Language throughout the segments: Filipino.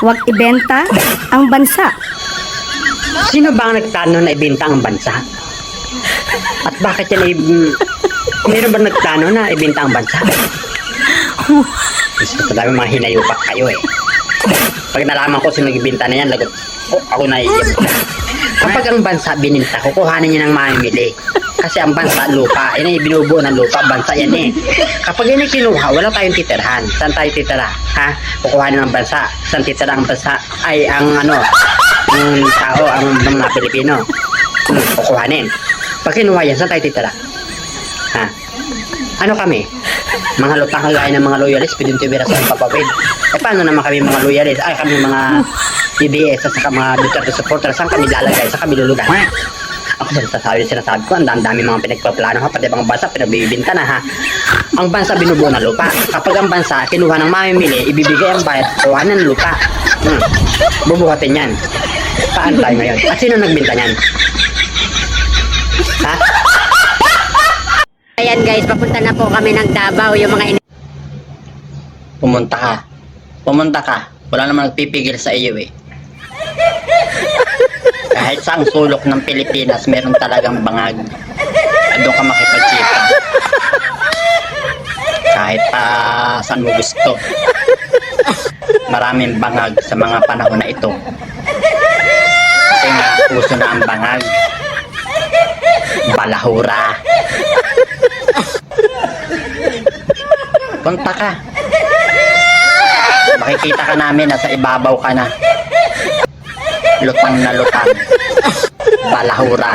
huwag ibenta ang bansa. Sino ba ang nagplano na ibenta ang bansa? At bakit yan meron ba nagplano na ibenta ang bansa? Gusto ko dami mga hinayupak kayo eh. Pag nalaman ko sino nagbenta na yan, lagot, ako naiiyak. Kapag ang bansa bininta, kukuhanin niya ng mamimili. Kasi ang bansa, lupa. Yan ay binubuo ng lupa, bansa yan eh. Kapag yan ay kinuha, wala tayong titirahan. Saan tayo titira? Ha? Kukuhanin ng bansa. Saan titira ang bansa? Ay, ang tao, ang mga Pilipino. Kukuhanin. Pag kinuha yan, saan tayo titira? Ha? Ano kami? Mga lutang kagaya ng mga loyalists, pwedeng tibira sa papawid. Eh paano naman kami mga loyalists? Ay kami mga DBS at saka mga Duterte supporters, saan kami lalagay? Saan kami lulugan? Ako sinasabi ko, ang dami mga pinagpaplano ha, pati mga bansa pinagbibinta na ha. Ang bansa binubuo ng lupa. Kapag ang bansa kinuha ng mamimili, ibibigay ang bayad, kuha ng lupa. Bubuhatin yan. Paano tayo ngayon? At sino nagbinta niyan? Ha? Ayan guys, papunta na po kami ng Davao, yung mga Pumunta ka. Pumunta ka. Wala namang nagpipigil sa iyo eh. Kahit saang sulok ng Pilipinas, meron talagang bangag. Doon ka makipagchika. Kahit pa saan mo gusto. Maraming bangag sa mga panahon na ito. Kasi nga, uso na ang bangag. Balahura. Punta ka. Makikita ka namin, nasa ibabaw ka na. Lutang na lutang. Balahura.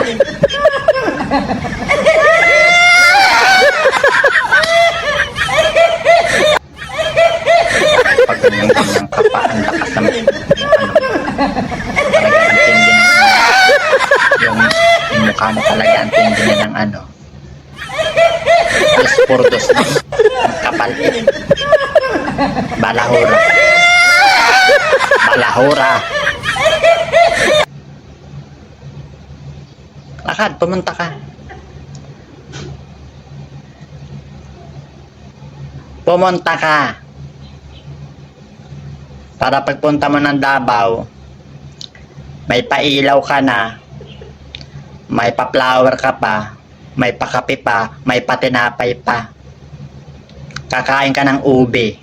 Pag ganyan ka pa, ang lakas ng talaga ang tindi ng yung mukha mo talaga ang tindi na ng dos por dos na kapal eh. Balahura. Balahura. Lakad, pumunta ka. Pumunta ka. Para pagpunta mo ng Davao, may pailaw ka na, may pa-flower ka pa, may pakape pa, may patinapay pa. Kakain ka ng ube.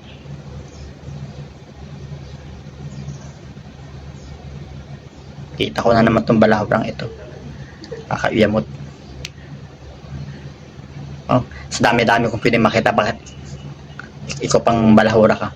Kita ko na naman itong balahurang ito. Kakaiyamot. Oh, sa dami-dami kong pwede makita. Bakit ikaw pang balahura ka?